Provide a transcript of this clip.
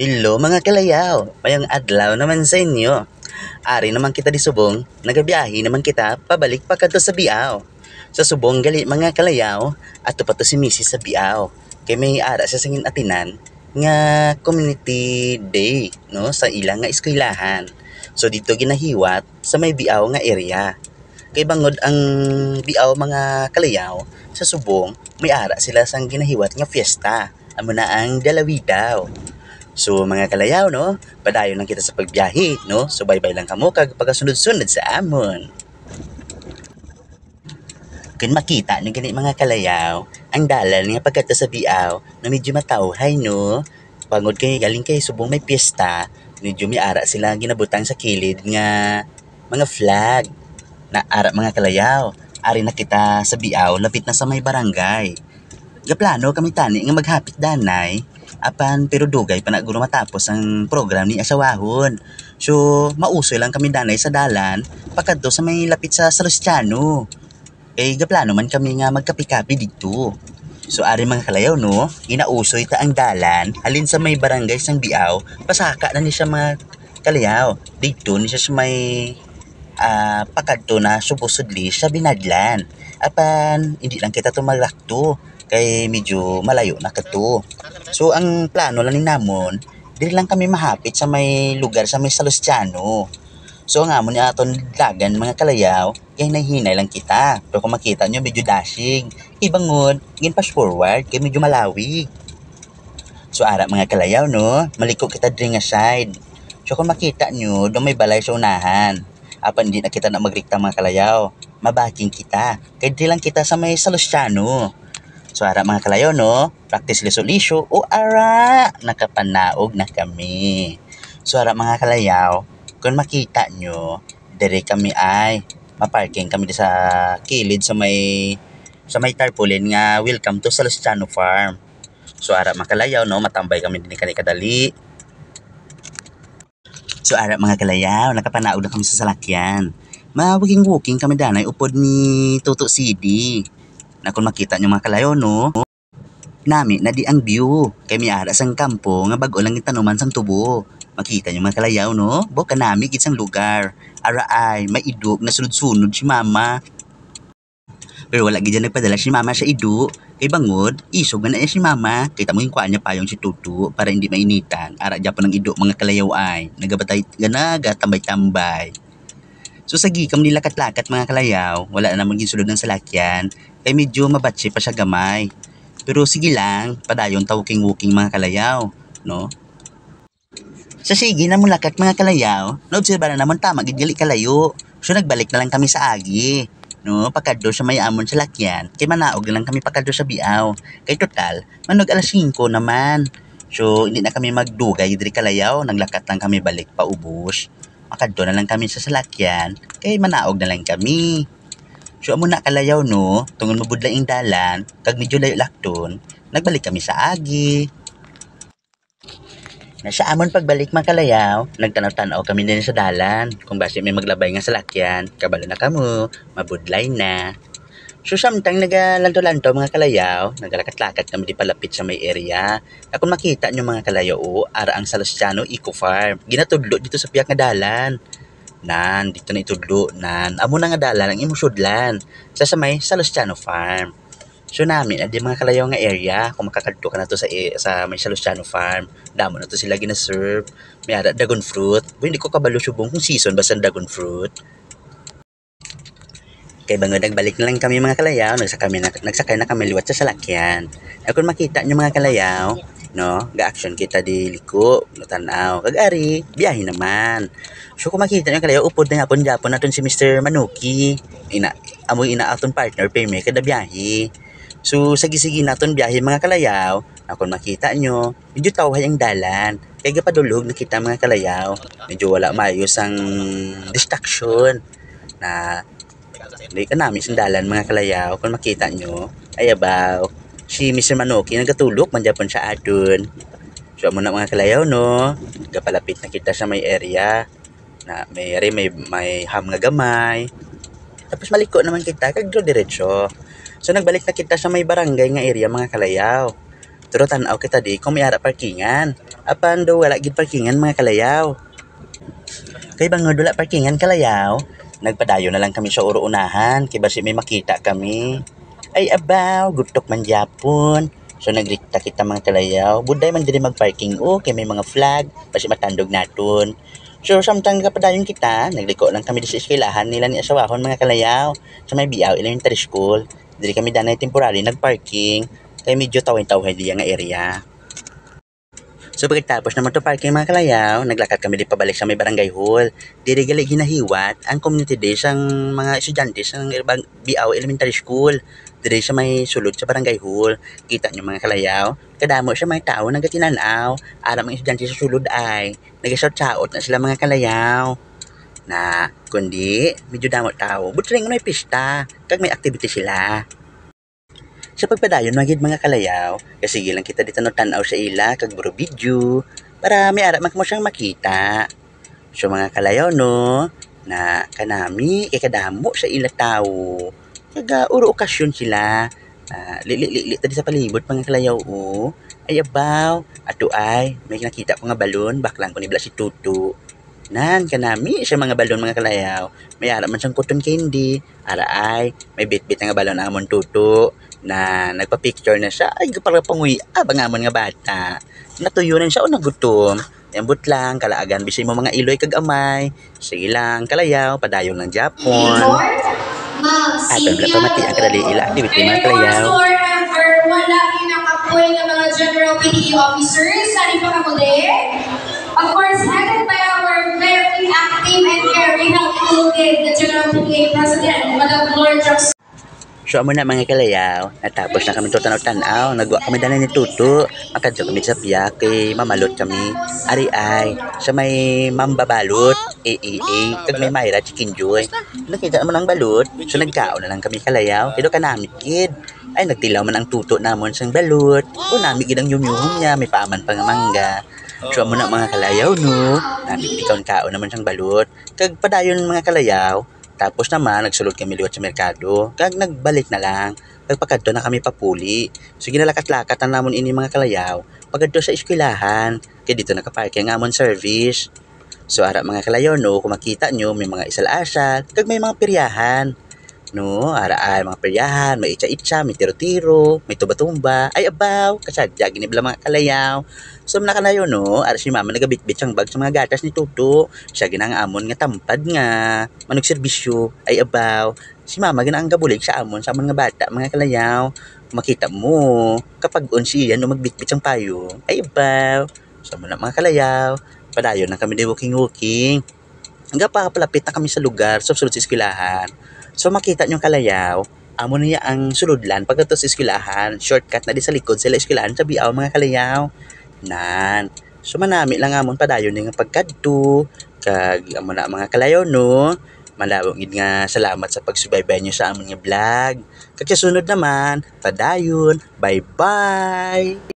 Hello mga kalayaw, mayang adlaw naman sa inyo. Ari naman kita di subong, nagabiyahe naman kita pabalik pa kadto sa Biao. Sa subong gali mga kalayaw, ato pa to si Mrs. sa Biao. Kay may ara sa singin atinan nga community day no sa ilang nga eskwelahan. So dito ginahiwat sa may Biao nga area. Kay bangod ang Biao mga kalayaw sa subong may ara sila sang ginahiwat nga fiesta. Amo na ang Dalawidaw. So mga kalayaw no, padayon lang kita sa pagbiyahe no. So bye-bye lang kamo kag pagasunod-sunod sa amon. Kung makita nyo gani mga kalayaw, ang dalan nga pagkata sa Biao na medyo matawhay no. Pangod kay galing kay subong may piyesta, medyo may ara sila ginabutang sa kilid nga mga flag na ara mga kalayaw. Ari na kita sa Biao, lapit na sa may barangay. Gaplano kami tani nga maghapit danay apan pero dugay pa na guro matapos ang program ni asawahon. So mausoy lang kami danay sa dalan pakadto sa may lapit sa Salustiano. Gaplano man kami nga magkapi-kapi dito. So ari mga kalayaw no, ginausoy ta ang dalan halin sa may barangay sang Biao, pasaka na ni siya mga kalayaw. Dito ni siya sa may pakadto na subusudli sa Binadlan. Apan hindi lang kita tumalakto kay medyo malayo na kato. So ang plano lang ni namon, dili lang kami mahapit sa may lugar sa may Salustiano. So nga mo ni aton dagan mga kalayaw, kay nahinay lang kita. Pero kung makita nyo medyo dashing, ibangod, gin pass forward kay medyo malawi. So ara mga kalayaw no, maliko kita diri nga side. So kung makita nyo, do may balay sa unahan. Apan di na kita na magrikta mga kalayaw, mabaking kita. Kay di lang kita sa may Salustiano. So ara mga kalayaw no, practice liso-liso o ara, nakapanaog na kami. So ara mga kalayaw, kung makita nyo, dire kami ay maparking kami sa kilid sa may tarpaulin nga welcome to Salustiano Farm. So ara mga kalayaw no, matambay kami din kani kadali. So ara mga kalayaw, nakapanaog na kami sa salakyan. Walking kami danay upod ni Toto CD. Na kung makita nyo mga kalayaw no, nami na di ang view kay may ara sang kampo nga bag-o lang itanuman sang tubo. Makita nyo mga kalayaw no, boka nami gid sang lugar. Ara ay may iduk na sunod-sunod si mama. Pero wala gid nagpadala si mama sa iduk. Kay bangod, isog na si mama. Kay tamo yung kuanya payong si Tutu para hindi mainitan. Ara gyapon ng iduk mga kalayaw ay nagabatay ganaga tambay-tambay. So sagi kam nilakat-lakat mga kalayaw, wala na naman ginsulod ng salakyan. Kay medyo mabatsi pa siya gamay. Pero sige lang, padayon walking mga kalayaw, no? Sa sige na mulakat mga kalayaw, naobserba na naman tama gidgali kalayo. So nagbalik na lang kami sa agi, no? Pakadto sa may amon sa lakyan, kay manaog na lang kami pakadto sa Biao. Kay total, manog alas 5 naman. So hindi na kami magdugay diri kalayaw, naglakat lang kami balik pa ubos. Makadto na lang kami sa salakyan, kay manaog na lang kami. So amo na kalayaw no, tungon mabudlay ing dalan, kag medyo layo lakton, nagbalik kami sa agi. Na sa amon pagbalik mga kalayaw, nagtanaw-tanaw kami din sa dalan, kung basi may maglabay nga salakyan, kabalo na kamo, mabudlay na. So samtang nagalanto-lanto mga kalayaw, nagalakat-lakat kami di palapit sa may area. Kung makita nyo mga kalayaw, ara ang Salustiano Eco Farm. Ginatudlo dito sa piyak nga dalan. Nan, dito na itudlo, nan. Amo na nga dalan ang imusudlan sa may Salustiano Farm. So namin, adi mga kalayaw nga area, kung makakadto ka na to sa may Salustiano Farm, damo na to sila gina-serve. May ara dragon fruit. Hindi ko kabalo subong kung season basta dragon fruit. Kay bangod nagbalik na lang kami mga kalayaw, nagsakay na kami liwat sa salakyan. Kung makita nyo mga kalayaw, no, ga-action kita di liko, tanaw, kag-ari, biyahe naman. So kung makita nyo kalayaw, upod na yapon naton si Mr. Manuki, amoy ina aton partner, pay kada biyahe. So sige naton biyahe mga kalayaw, kung makita nyo, medyo tawhay ang dalan. Kaya gapadulog na kita mga kalayaw, medyo wala maayos ang distraction na hindi ka namin sandalan mga kalayaw. Kung makita nyo, ay abaw, si Mr. Manuki nagatulog man dyan siya aton. So amo na mga kalayaw no, gapalapit na kita sa may area na may ham nga gamay. Tapos maliko naman kita kag diretso. So nagbalik na kita sa may barangay nga area mga kalayaw. Pero tanaw kita di kung may ara parkingan. Apan do wala gid parkingan mga kalayaw. Kay bangod wala parkingan kalayaw, nagpadayo na lang kami sa unahan kay basi may makita kami. Ay abaw, gutok man gyapon. So nagrikta kita mga kalayaw, buday man diri magparking kay may mga flag basi matandog naton. So samtang kapadayon kita, nagliko lang kami sa eskwelahan nila ni asawahon mga kalayaw sa may Biaw Elementary School. Diri kami danay temporary nagparking kay medyo taway-taway diya nga area. So pagkatapos naman to parking mga kalayaw, naglakad kami di pabalik sa may barangay hall. Diri gali ginahiwat ang community day sang mga estudyante sang Biaw Elementary School. Diri sa may sulod sa barangay hall. Kita niyo mga kalayaw, kadamo siya mga tao nagatinanaw. Ara mga estudyante sa sulod ay nagasaut-saot na sila mga kalayaw. Na kundi medyo damo tao. Butring may pista, kag may activity sila. Sa pagpadayon magid mga kalayaw, kasi lang kita dito no tanaw sa ila kag buro video para may ara man mo siyang makita. So mga kalayaw no, na kanami kay kadamo sa ila tao. Kag uro okasyon sila. Lili tadi sa palibot mga kalayaw Ay abaw, ato ay may nakita ko nga balon, baklang ko ni si Tutu. Nan kanami sa mga balon mga kalayaw. May ara man siyang cotton candy, ara ay may bit-bit nga balon amon Tutu na nagpa-picture na siya. Ay para panguy bangamon nga bata. Natuyunan siya o nagutom. Yambot lang kalaagan bisay mo mga iloy kag amay. Sige lang kalayaw padayon ng Japon. Aton lang pamati ang kadali ila activity mga kalayaw. Wala kinakapoy ng mga General PDE officers sa ipakamude. Of course, headed by our very active and very helpful the General PDE President, Madam Lord Jackson. So amo na mga kalayaw, natapos na kami tanaw-tanaw, nagwa kami dala ni Tutu, makadyo kami sa piyak kay mamalot kami. Ari ay sa may mambabalot, kag may Myra Chicken Joy. Nakita naman ang balot, so nagkaon na lang kami kalayaw, kaya kanamit kid. Ay nagtilaw man ang Tutu namon sang balot, o nami gid ang yumyum niya, may paaman pa nga mangga. So amo na mga kalayaw no, nami kaon naman sang balot, kag padayon mga kalayaw. Tapos naman, nagsulod kami liwat sa merkado. Kag nagbalik na lang. Pagpakadto na kami papuli. So ginalakat-lakat na namon ini mga kalayaw. Pagkadto sa eskwelahan. Kaya dito nakaparking ang amon service. So ara mga kalayaw no, kung makita nyo, may mga isal-asal. Kag may mga peryahan. No, ara ay mga peryahan, may itsa-itsa, may tiro-tiro, may tuba-tumba. Ay abaw, kasadya, ginibla mga kalayaw. So mga kalayaw no, ara si mama nagabit-bit siyang bag sa mga gatas ni Tutu. Siya ginang amon nga tampad nga, manug serbisyo. Ay abaw, si mama ginang gabulig sa amon nga bata, mga kalayaw. Makita mo, kapag siya no magbitbit siyang payo. Ay abaw, so mga kalayaw, padayon na kami di walking-walking. Hanggang pa palapit na kami sa lugar, so sulod sa eskwelahan. So makita nyo kalayaw, amo niya ang suludlan pagkato sa eskwelahan, shortcut na di sa likod sila eskwelahan sa Biaw mga kalayaw. Nan. So manami lang amon padayon nga pagkadto, kag amo na mga kalayaw no. Malawong gid nga salamat sa pagsubaybay nyo sa amon nga vlog. Kag sa sunod naman, padayon. Bye-bye.